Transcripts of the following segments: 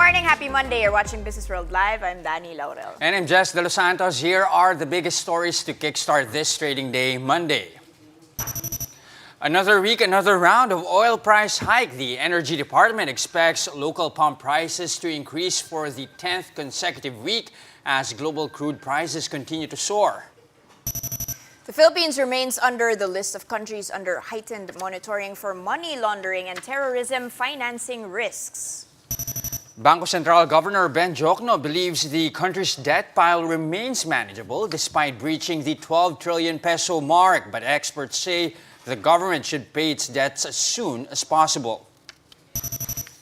morning, happy Monday. You're watching Businessworld Live. I'm Danie, Laurel. And I'm Delos Santos. Here are the biggest stories to kickstart this trading day, Monday. Another week, another round of oil price hike. The Energy Department expects local pump prices to increase for the 10th consecutive week as global crude prices continue to soar. The Philippines remains under the list of countries under heightened monitoring for money laundering and terrorism financing risks. Bangko Sentral Governor Ben Diokno believes the country's debt pile remains manageable despite breaching the 12 trillion peso mark, but experts say the government should pay its debts as soon as possible.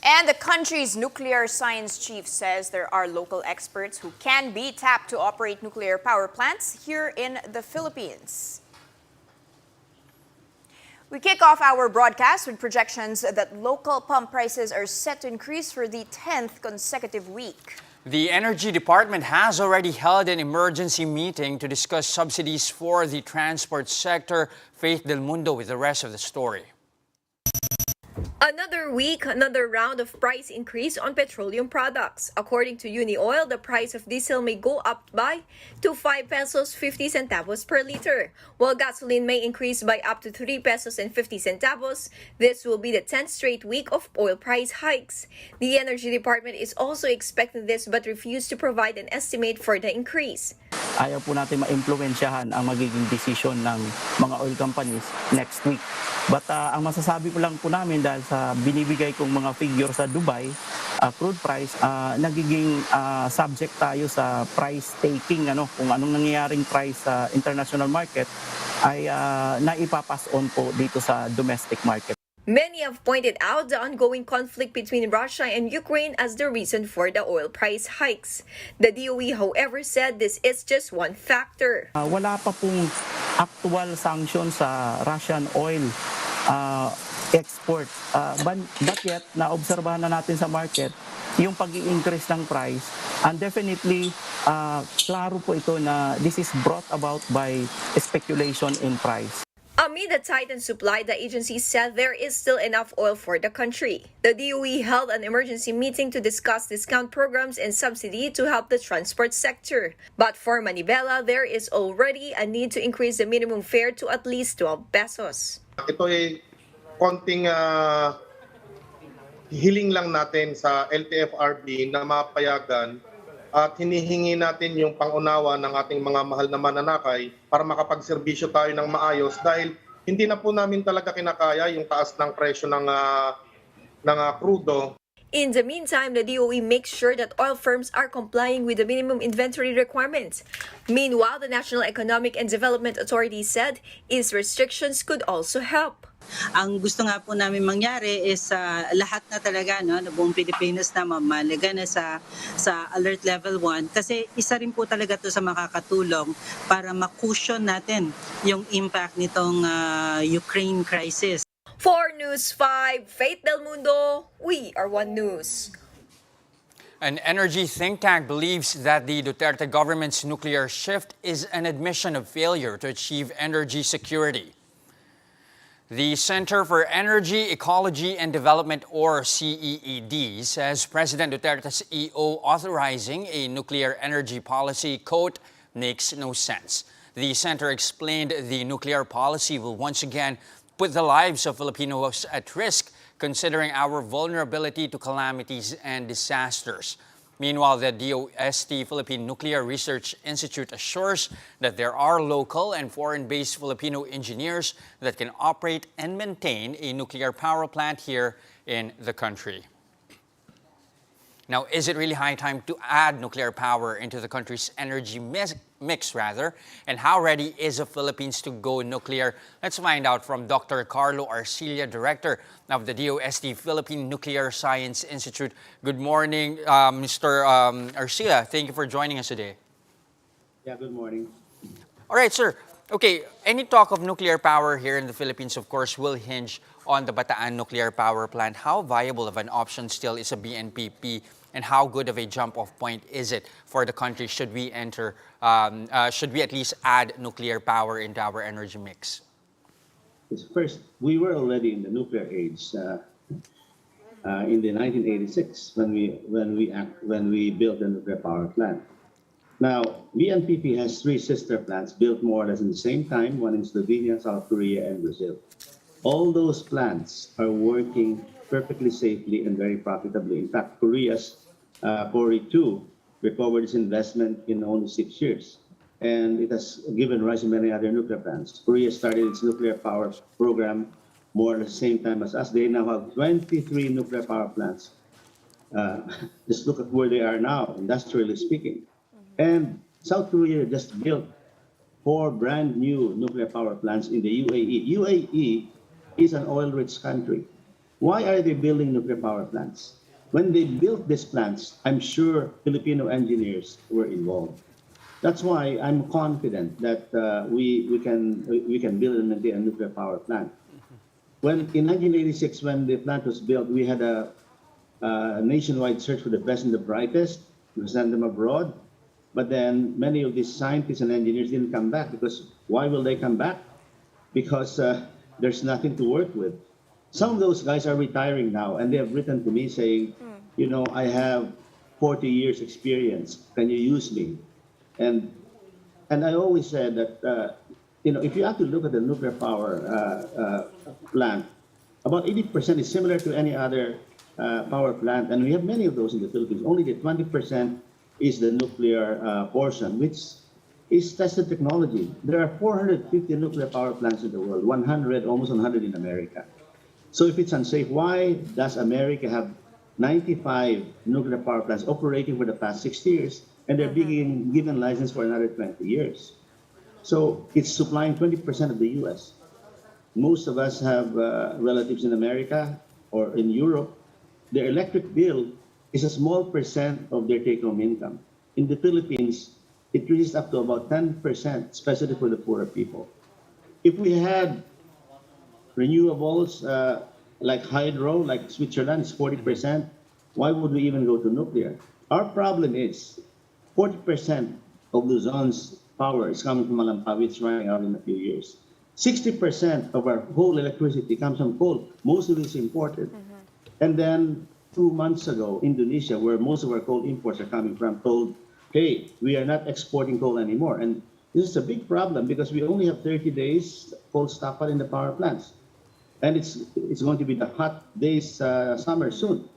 And the country's nuclear science chief says there are local experts who can be tapped to operate nuclear power plants here in the Philippines. We kick off our broadcast with projections that local pump prices are set to increase for the 10th consecutive week. The Energy Department has already held an emergency meeting to discuss subsidies for the transport sector. Faith Del Mundo with the rest of the story. Another week, another round of price increase on petroleum products. According to UniOil, the price of diesel may go up by to 5 pesos 50 centavos per liter, while gasoline may increase by up to 3 pesos and 50 centavos. This will be the 10th straight week of oil price hikes. The Energy Department is also expecting this but refused to provide an estimate for the increase. Ayaw po natin ma-impluwensyahan ang magiging desisyon ng mga oil companies next week. But ang masasabi ko lang po namin dahil sa binibigay kong mga figure sa Dubai, crude price, nagiging subject tayo sa price taking, kung anong nangyayaring price sa international market ay naipapass on po dito sa domestic market. Many have pointed out the ongoing conflict between Russia and Ukraine as the reason for the oil price hikes. The DOE, however, said this is just one factor. Wala pa pong actual sanctions sa Russian oil export. But yet, naobserbahan na natin sa market yung pag-i-increase ng price. And definitely, klaro po ito na this is brought about by speculation in price. Amid the tightened supply, the agency said there is still enough oil for the country. The DOE held an emergency meeting to discuss discount programs and subsidy to help the transport sector. But for Manibela, there is already a need to increase the minimum fare to at least 12 pesos. Ito ay konting hiling lang natin sa LTFRB na mapayagan at hinihingi natin yung pangunawa ng ating mga mahal na mananakay para makapagserbisyo tayo ng maayos dahil hindi na po namin talaga kinakaya yung taas ng presyo ng krudo. In the meantime, the DOE makes sure that oil firms are complying with the minimum inventory requirements. Meanwhile, the National Economic and Development Authority said its restrictions could also help. Ang gusto nga po namin mangyari is lahat na talaga na buong Pilipinas na mamalaga na sa alert level 1 kasi isa rin po talaga to sa makakatulong para ma-cushion natin yung impact nitong Ukraine crisis. For News 5, Faith Del Mundo, we are One News. An energy think tank believes that the Duterte government's nuclear shift is an admission of failure to achieve energy security. The Center for Energy, Ecology and Development, or CEED, says President Duterte's EO authorizing a nuclear energy policy, quote, makes no sense. The center explained the nuclear policy will once again put the lives of Filipinos at risk, considering our vulnerability to calamities and disasters. Meanwhile, the DOST Philippine Nuclear Research Institute assures that there are local and foreign-based Filipino engineers that can operate and maintain a nuclear power plant here in the country. Now, is it really high time to add nuclear power into the country's energy mix, and how ready is the Philippines to go nuclear? Let's find out from Dr. Carlo Arcilla, Director of the DOST Philippine Nuclear Science Institute. Good morning, Mr. Arcilla. Thank you for joining us today. Yeah, good morning. All right, sir. Okay, any talk of nuclear power here in the Philippines, of course, will hinge on the Bataan nuclear power plant. How viable of an option still is a BNPP, and how good of a jump-off point is it for the country should we at least add nuclear power into our energy mix? First, we were already in the nuclear age. in the 1986 when we built the nuclear power plant. Now, BNPP has three sister plants built more or less in the same time, one in Slovenia, South Korea, and Brazil. All those plants are working perfectly safely and very profitably. In fact, Korea's Kori 2 recovered its investment in only 6 years. And it has given rise to many other nuclear plants. Korea started its nuclear power program more or less the same time as us. They now have 23 nuclear power plants. Just look at where they are now, industrially speaking. And South Korea just built 4 brand new nuclear power plants in the UAE. UAE is an oil-rich country. Why are they building nuclear power plants? When they built these plants, I'm sure Filipino engineers were involved. That's why I'm confident that we can build and maintain a nuclear power plant. When in 1986, when the plant was built, we had a nationwide search for the best and the brightest. We sent them abroad. But then many of these scientists and engineers didn't come back because why will they come back? Because there's nothing to work with. Some of those guys are retiring now, and they have written to me saying, you know, I have 40 years experience. Can you use me? And I always said that, you know, if you have to look at the nuclear power plant, about 80% is similar to any other power plant, and we have many of those in the Philippines. Only the 20% is the nuclear portion, which is tested technology. There are 450 nuclear power plants in the world, 100, almost 100 in America. So if it's unsafe, why does America have 95 nuclear power plants operating for the past 60 years, and they're being given license for another 20 years? So it's supplying 20% of the US. Most of us have relatives in America or in Europe. Their electric bill is a small percent of their take-home income. In the Philippines, it reaches up to about 10%, especially for the poorer people. If we had renewables like hydro, like Switzerland, is 40%, why would we even go to nuclear? Our problem is 40% of Luzon's power is coming from Malampawi, it's running out in a few years. 60% of our whole electricity comes from coal. Most of it is imported. And then 2 months ago, Indonesia, where most of our coal imports are coming from, told, hey, we are not exporting coal anymore. And this is a big problem because we only have 30 days coal stockpile in the power plants. And it's going to be the hot days summer soon.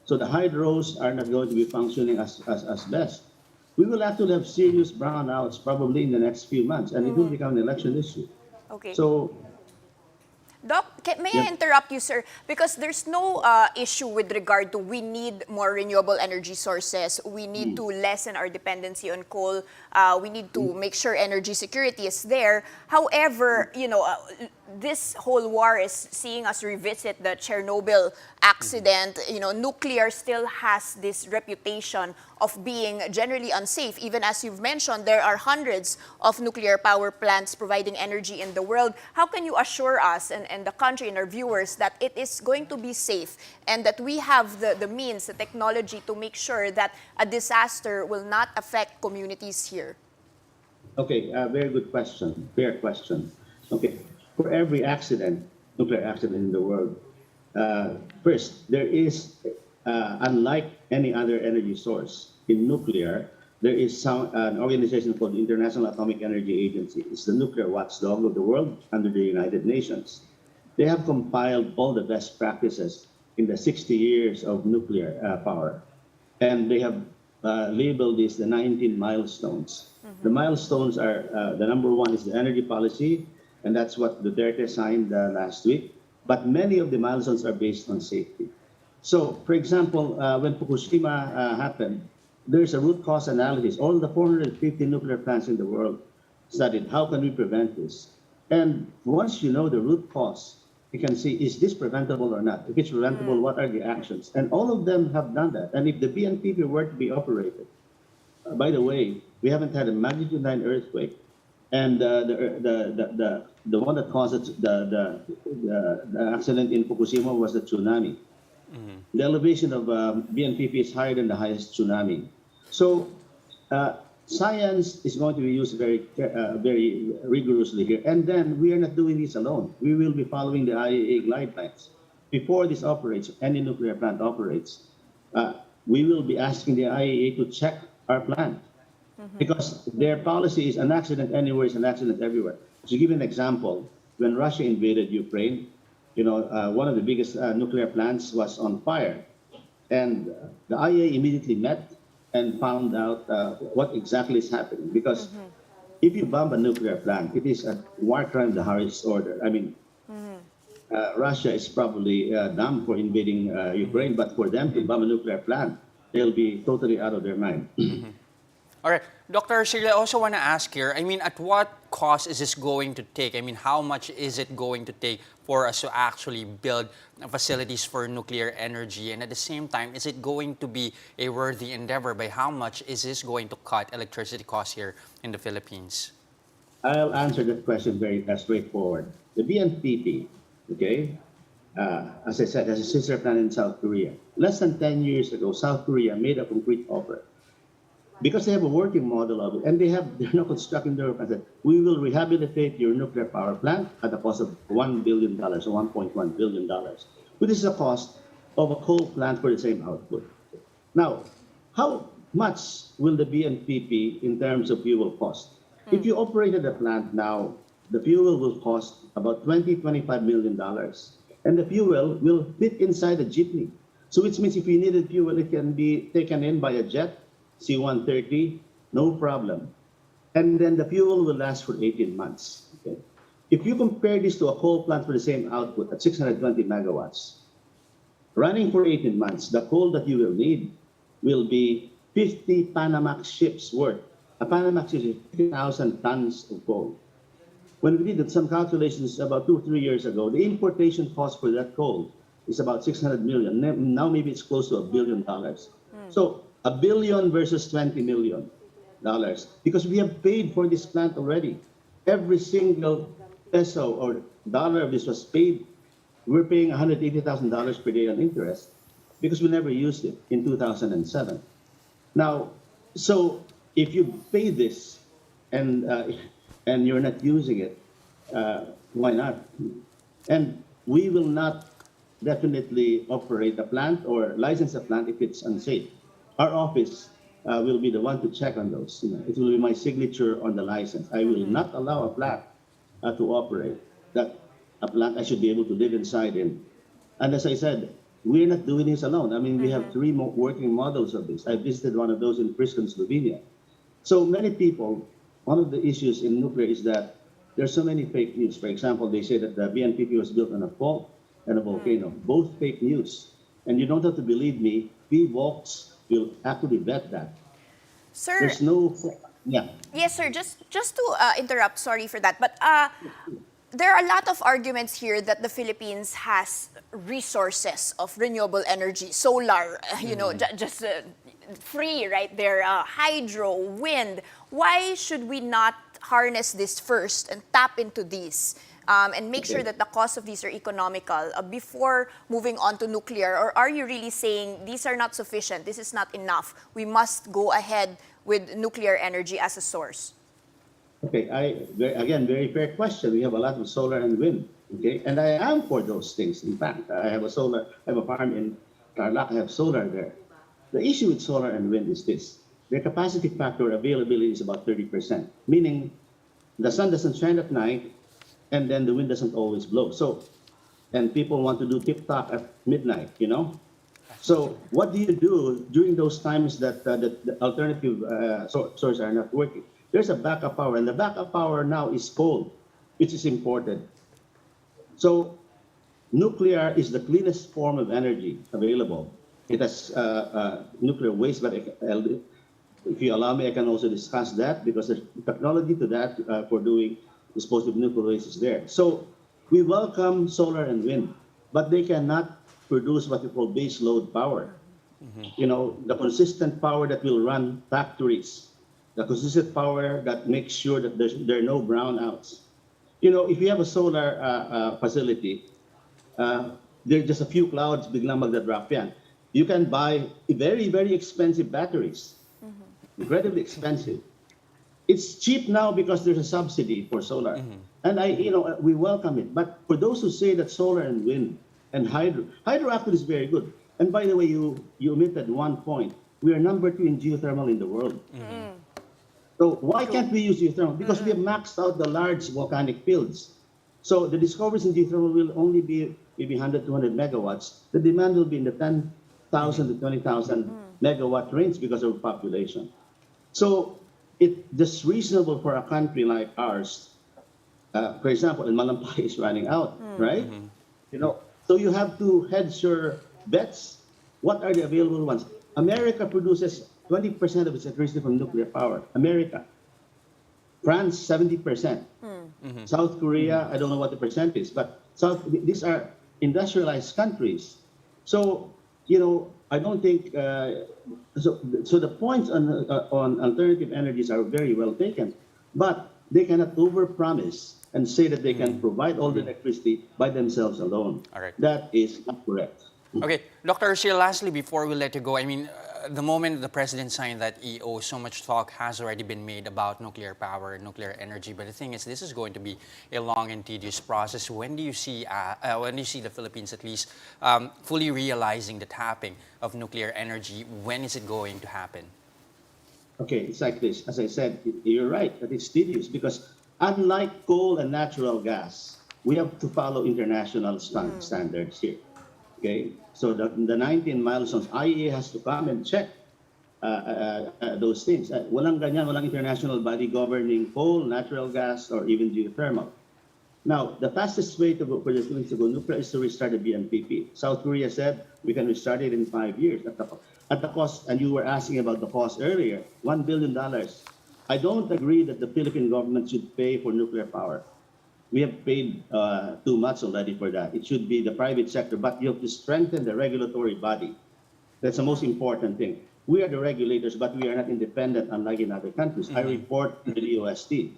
So the hydros are not going to be functioning as best. We will actually have serious brownouts probably in the next few months, and it will become an election issue. Okay. So, Doc, may I interrupt you, sir? Because there's no issue with regard to we need more renewable energy sources. We need to lessen our dependency on coal. We need to make sure energy security is there. However, you know, this whole war is seeing us revisit the Chernobyl accident. You know, nuclear still has this reputation of being generally unsafe. Even as you've mentioned, there are hundreds of nuclear power plants providing energy in the world. How can you assure us and the country and our viewers that it is going to be safe and that we have the means, the technology to make sure that a disaster will not affect communities here? okay, very good question, fair question. Okay, for every accident, nuclear accident in the world, first, there is, unlike any other energy source, in nuclear, there is an organization called the International Atomic Energy Agency. It's the nuclear watchdog of the world under the United Nations. They have compiled all the best practices in the 60 years of nuclear power. And they have labeled these the 19 milestones. The milestones are, the number one is the energy policy, and that's what Duterte signed last week. But many of the milestones are based on safety. So, for example, when Fukushima happened, there's a root cause analysis. All the 450 nuclear plants in the world studied how can we prevent this. And once you know the root cause, you can see, is this preventable or not? If it's preventable, what are the actions? And all of them have done that. And if the BNPP were to be operated, by the way, we haven't had a magnitude 9 earthquake. And the one that caused the accident in Fukushima was the tsunami. The elevation of BNPP is higher than the highest tsunami. So science is going to be used very rigorously here. And then we are not doing this alone. We will be following the IAEA guidelines. before this operates, any nuclear plant operates, we will be asking the IAEA to check our plant because their policy is an accident anywhere is an accident everywhere. To give you an example, when Russia invaded Ukraine, one of the biggest nuclear plants was on fire, and the IAEA immediately met and found out what exactly is happening. Because if you bomb a nuclear plant, it is a war crime of the highest order. I mean, Russia is probably dumb for invading Ukraine, but for them to bomb a nuclear plant, they'll be totally out of their mind. All right, Dr. Arcilla, I also want to ask here, I mean, at what cost is this going to take? I mean, how much is it going to take for us to actually build facilities for nuclear energy? And at the same time, is it going to be a worthy endeavor? By how much is this going to cut electricity costs here in the Philippines? I'll answer that question very straightforward. The BNPP, okay, as I said, has a sister plant in South Korea. Less than 10 years ago, South Korea made a concrete offer because they have a working model of it, and they're not constructing their plant. Said, we will rehabilitate your nuclear power plant at a cost of $1 billion or $1.1 billion, which is the cost of a coal plant for the same output. Now, how much will the BNPP in terms of fuel cost? If you operated a plant now, the fuel will cost about $20–25 million, and the fuel will fit inside a jeepney. So which means if you needed fuel, it can be taken in by a jet, C-130, no problem. And then the fuel will last for 18 months. Okay? If you compare this to a coal plant for the same output at 620 megawatts, running for 18 months, the coal that you will need will be 50 Panamax ships worth. A Panamax is 50,000 tons of coal. When we did some calculations about 2 or 3 years ago, the importation cost for that coal is about 600 million. Now maybe it's close to $1 billion. So $1 billion versus $20 million, because we have paid for this plant already. Every single peso or dollar of this was paid. We're paying $180,000 per day on interest because we never used it in 2007. Now, so if you pay this and you're not using it, why not? And we will not definitely operate a plant or license a plant if it's unsafe. Our office will be the one to check on those. It will be my signature on the license. I will not allow a plant to operate. That a plant I should be able to live inside in. And as I said, we're not doing this alone. I mean, we have 3 working models of this. I visited one of those in Priscon, Slovenia. So many people, one of the issues in nuclear is that there's so many fake news. For example, they say that the BNPP was built on a fault and a volcano. Both fake news. And you don't have to believe me. PVOX will actually vet that. Sir, There's no, yeah. yes, sir. Just to interrupt, sorry for that. But there are a lot of arguments here that the Philippines has resources of renewable energy, solar, just free right there, hydro, wind. Why should we not harness this first and tap into these and make sure that the cost of these are economical before moving on to nuclear? Or are you really saying these are not sufficient, this is not enough, we must go ahead with nuclear energy as a source? Okay, again, very fair question. We have a lot of solar and wind, okay? And I am for those things. In fact, I have a farm in Tarlac, I have solar there. The issue with solar and wind is this. Their capacity factor availability is about 30%, meaning the sun doesn't shine at night and then the wind doesn't always blow. So, and people want to do tip-top at midnight, So what do you do during those times that the alternative sources are not working? There's a backup power, and the backup power now is coal, which is imported. So nuclear is the cleanest form of energy available. It has nuclear waste, but if you allow me, I can also discuss that because the technology to that for doing disposal of nuclear waste is there. So we welcome solar and wind, but they cannot produce what we call base load power. The consistent power that will run factories, the consistent power that makes sure that there are no brownouts. If you have a solar facility, there are just a few clouds, biglang magdadrop yan. You can buy very, very expensive batteries, incredibly expensive. It's cheap now because there's a subsidy for solar. And we welcome it. But for those who say that solar and wind And hydro actually is very good. And by the way, you omitted one point. We are number 2 in geothermal in the world. So why can't we use geothermal? Because we have maxed out the large volcanic fields. So the discoveries in geothermal will only be maybe 100, 200 megawatts. The demand will be in the 10,000 to 20,000 megawatt range because of population. So it's just reasonable for a country like ours. For example, in Malampay is running out, right? You know, so you have to hedge your bets. What are the available ones? America produces 20% of its electricity from nuclear power. America. France, 70%. South Korea, I don't know what the percent is, but these are industrialized countries. So, you know, I don't think, so the points on alternative energies are very well taken, but they cannot overpromise and say that they can provide all the electricity by themselves alone. All right. That is not correct. Okay, Dr. Arcilla, lastly, before we let you go, I mean, the moment the president signed that EO, so much talk has already been made about nuclear power and nuclear energy. But the thing is, this is going to be a long and tedious process. When do you see the Philippines at least fully realizing the tapping of nuclear energy? When is it going to happen? Okay, it's like this. As I said, you're right that it's tedious because unlike coal and natural gas, we have to follow international standards here. Okay, so the 19 milestones, IEA has to come and check those things. Walang ganyan, walang international body governing coal, natural gas, or even geothermal. Now, the fastest way to go for the Philippines to go nuclear is to restart the BNPP. South Korea said we can restart it in 5 years at the cost, and you were asking about the cost earlier, $1 billion. I don't agree that the Philippine government should pay for nuclear power. We have paid too much already for that. It should be the private sector, but you have to strengthen the regulatory body. That's the most important thing. We are the regulators, but we are not independent, unlike in other countries. I report to the DOST.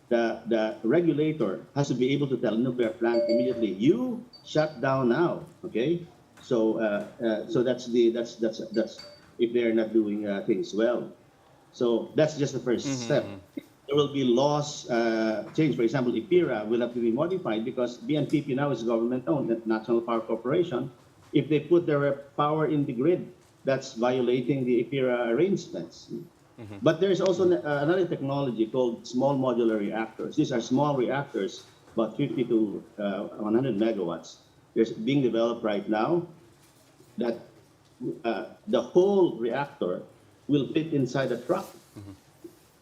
The regulator has to be able to tell nuclear plant immediately, you shut down now. Okay, so that's if they're not doing things well. So that's just the first step. There will be laws change. For example, IPIRA will have to be modified because BNPP now is government-owned, National Power Corporation. If they put their power in the grid, that's violating the IPIRA arrangements. But there's also another technology called small modular reactors. These are small reactors, about 50 to 100 megawatts. They're being developed right now that the whole reactor will fit inside a truck.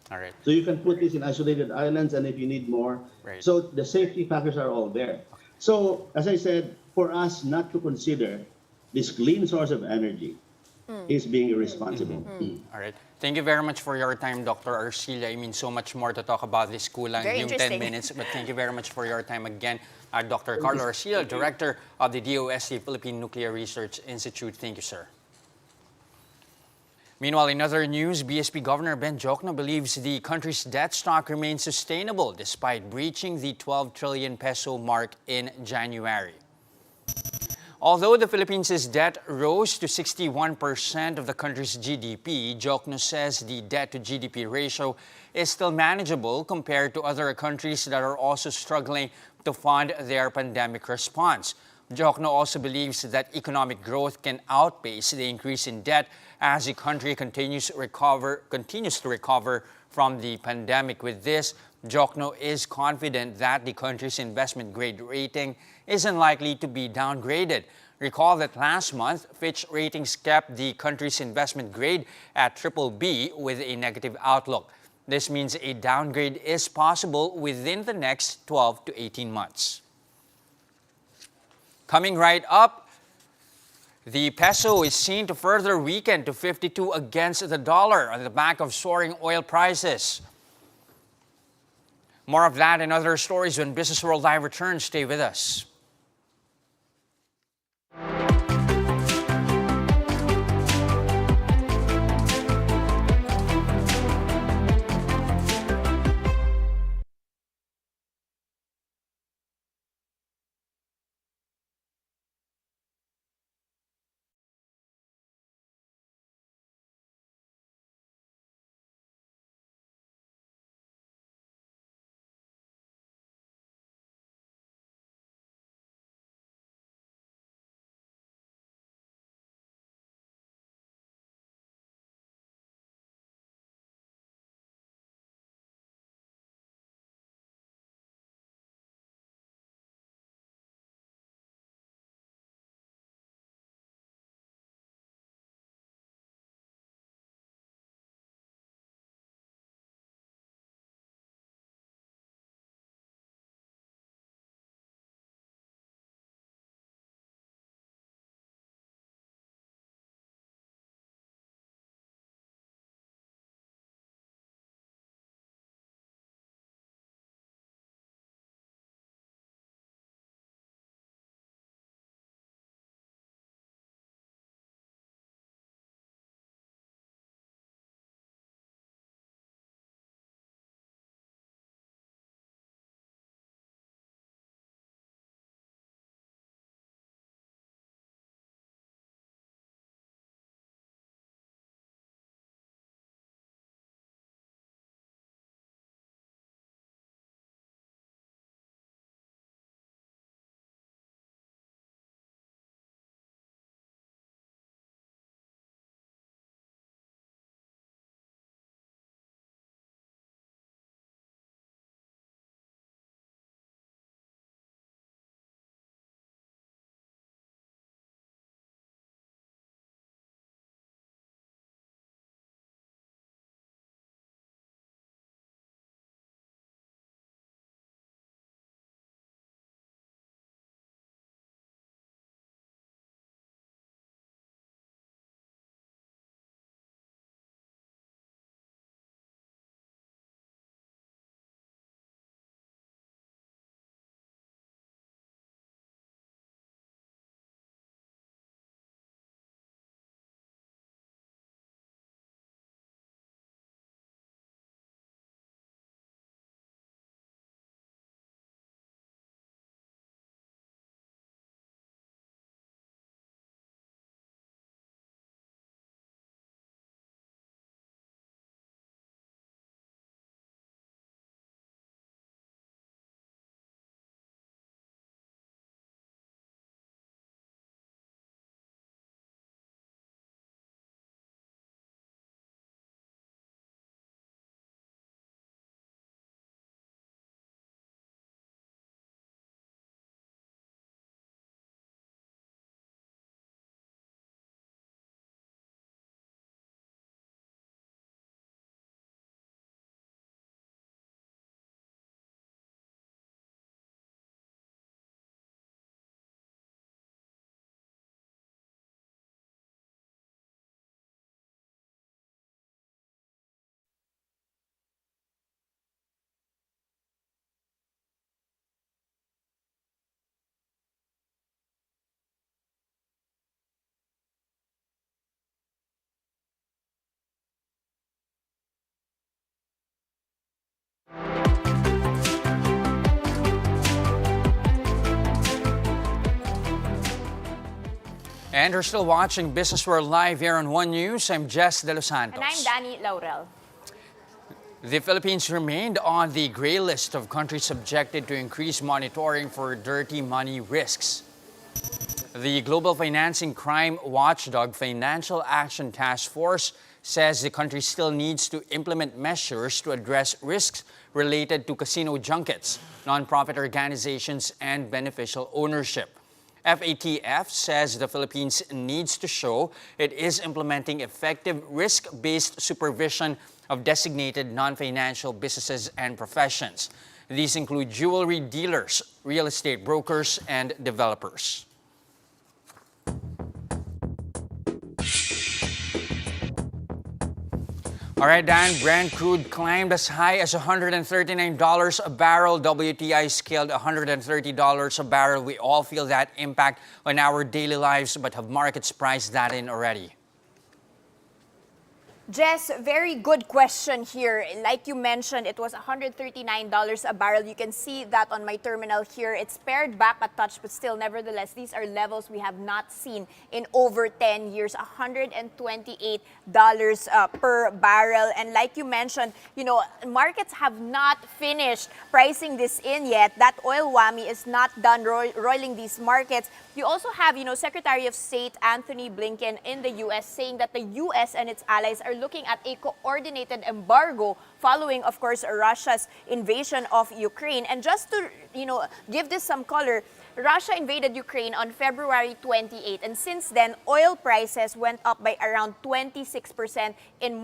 All right. So you can put this in isolated islands, and if you need more. Right. So the safety factors are all there. So as I said, for us not to consider this clean source of energy is being irresponsible. All right. Thank you very much for your time, Dr. Arcilla. I mean, so much more to talk about this kulang Very yung 10 interesting. minutes. But thank you very much for your time again. Dr. Carlo Arcilla, Director of the DOST Philippine Nuclear Research Institute. Thank you, sir. Meanwhile, in other news, BSP Governor Ben Diokno believes the country's debt stock remains sustainable despite breaching the 12 trillion peso mark in January. Although the Philippines' debt rose to 61% of the country's GDP, Diokno says the debt-to-GDP ratio is still manageable compared to other countries that are also struggling to fund their pandemic response. Diokno also believes that economic growth can outpace the increase in debt as the country continues to recover from the pandemic. With this, Diokno is confident that the country's investment grade rating is unlikely to be downgraded. Recall that last month, Fitch Ratings kept the country's investment grade at BBB with a negative outlook. This means a downgrade is possible within the next 12 to 18 months. Coming right up, the peso is seen to further weaken to 52 against the dollar on the back of soaring oil prices. More of that and other stories when Business World Live returns. Stay with us. And you're still watching Businessworld Live here on One News. I'm Jess Delos Santos. And I'm Danie, Laurel. The Philippines remained on the gray list of countries subjected to increased monitoring for dirty money risks. The global financing crime watchdog Financial Action Task Force says the country still needs to implement measures to address risks related to casino junkets, nonprofit organizations, and beneficial ownership. FATF says the Philippines needs to show it is implementing effective risk-based supervision of designated non-financial businesses and professions. These include jewelry dealers, real estate brokers, and developers. All right, Dan, Brent crude climbed as high as $139 a barrel. WTI scaled $130 a barrel. We all feel that impact on our daily lives, but have markets priced that in already? Jess, very good question here. Like you mentioned, it was $139 a barrel. You can see that on my terminal here. It's pared back a touch, but still, nevertheless, these are levels we have not seen in over 10 years. $128 per barrel. And like you mentioned, markets have not finished pricing this in yet. That oil whammy is not done roiling these markets. You also have, Secretary of State Anthony Blinken in the U.S. saying that the U.S. and its allies are looking at a coordinated embargo following, of course, Russia's invasion of Ukraine. And just to, give this some color, Russia invaded Ukraine on February 28, and since then, oil prices went up by around 26% in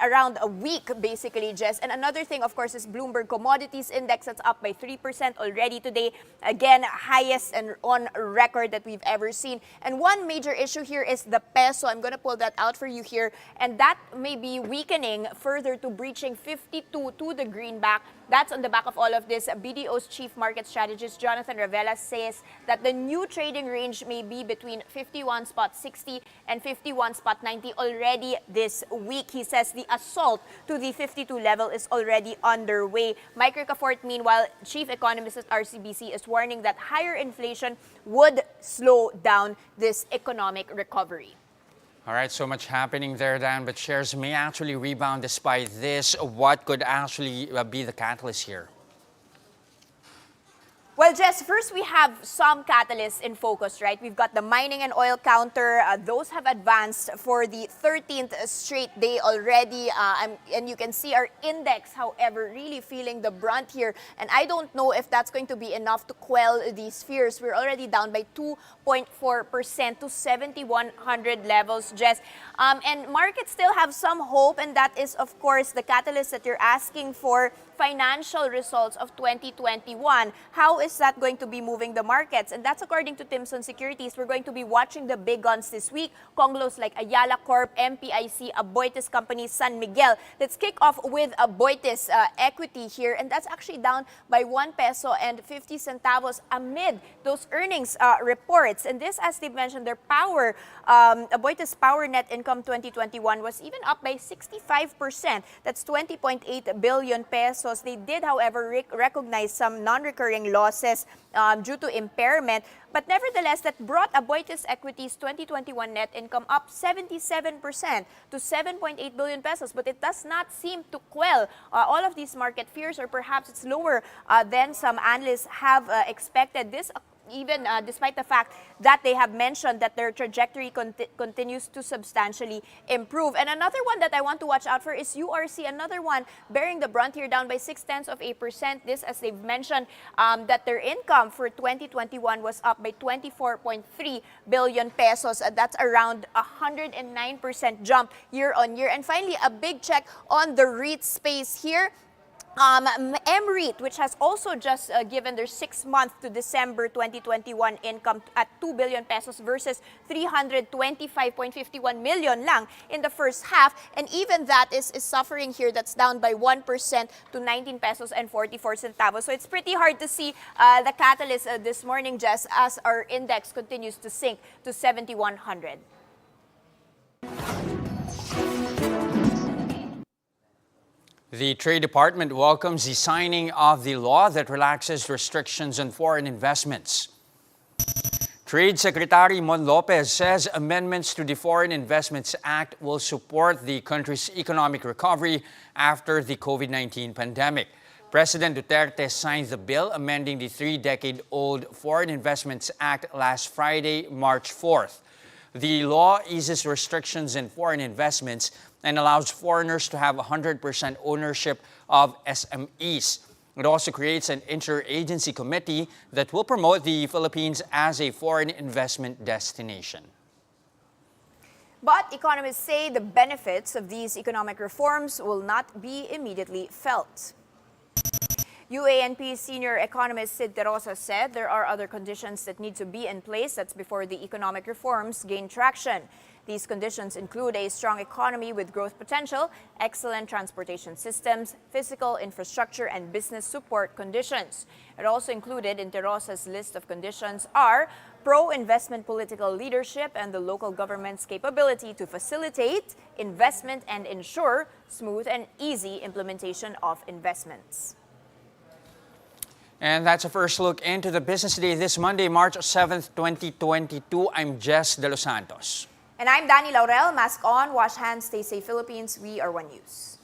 around a week, basically, Jess. And another thing, of course, is Bloomberg Commodities Index that's up by 3% already today. Again, highest and on record that we've ever seen. And one major issue here is the peso. I'm going to pull that out for you here, and that may be weakening further to breaching 52 to the greenback. That's on the back of all of this. BDO's chief market strategist Jonathan Ravella says that the new trading range may be between 51.60 and 51.90 already this week. He says the assault to the 52 level is already underway. Mike Ricafort, meanwhile, chief economist at RCBC, is warning that higher inflation would slow down this economic recovery. All right, so much happening there, Dan, but shares may actually rebound despite this. What could actually be the catalyst here? Well, Jess, first we have some catalysts in focus, right? We've got the mining and oil counter. Those have advanced for the 13th straight day already. And you can see our index, however, really feeling the brunt here. And I don't know if that's going to be enough to quell these fears. We're already down by 2.4% to 7,100 levels, Jess. And markets still have some hope, and that is, of course, the catalyst that you're asking for, financial results of 2021. How is that going to be moving the markets? And that's according to Timson Securities. We're going to be watching the big guns this week. Conglos like Ayala Corp, MPIC, Aboitiz Company, San Miguel. Let's kick off with Aboitiz equity here. And that's actually down by 1 peso and 50 centavos amid those earnings reports. And this, as they mentioned, their power, Aboitiz Power net income 2021 was even up by 65%. That's 20.8 billion pesos. They did, however, recognize some non-recurring losses due to impairment. But nevertheless, that brought Aboitiz Equities 2021 net income up 77% to 7.8 billion pesos. But it does not seem to quell all of these market fears, or perhaps it's lower than some analysts have expected. This even despite the fact that they have mentioned that their trajectory continues to substantially improve. And another one that I want to watch out for is URC, another one bearing the brunt here, down by 0.6%. This, as they've mentioned, that their income for 2021 was up by 24.3 billion pesos. That's around 109% jump year on year. And finally, a big check on the REIT space here. MREIT, which has also just given their 6-month to December 2021 income at 2 billion pesos versus 325.51 million lang in the first half. And even that is suffering here. That's down by 1% to 19 pesos and 44 centavos. So it's pretty hard to see the catalyst this morning, Jess, as our index continues to sink to 7,100. The Trade Department welcomes the signing of the law that relaxes restrictions on foreign investments. Trade Secretary Mon Lopez says amendments to the Foreign Investments Act will support the country's economic recovery after the COVID-19 pandemic. President Duterte signed the bill amending the 3-decade-old Foreign Investments Act last Friday, March 4th. The law eases restrictions in foreign investments and allows foreigners to have 100% ownership of SMEs. It also creates an interagency committee that will promote the Philippines as a foreign investment destination. But economists say the benefits of these economic reforms will not be immediately felt. UANP senior economist Sid Terosa said there are other conditions that need to be in place. That's before the economic reforms gain traction. These conditions include a strong economy with growth potential, excellent transportation systems, physical infrastructure, and business support conditions. It also included in Terosa's list of conditions are pro-investment political leadership and the local government's capability to facilitate investment and ensure smooth and easy implementation of investments. And that's a first look into the business day this Monday, March 7th, 2022. I'm Jess Delos Santos. And I'm Danie Laurel. Mask on, wash hands, stay safe, Philippines. We are One News.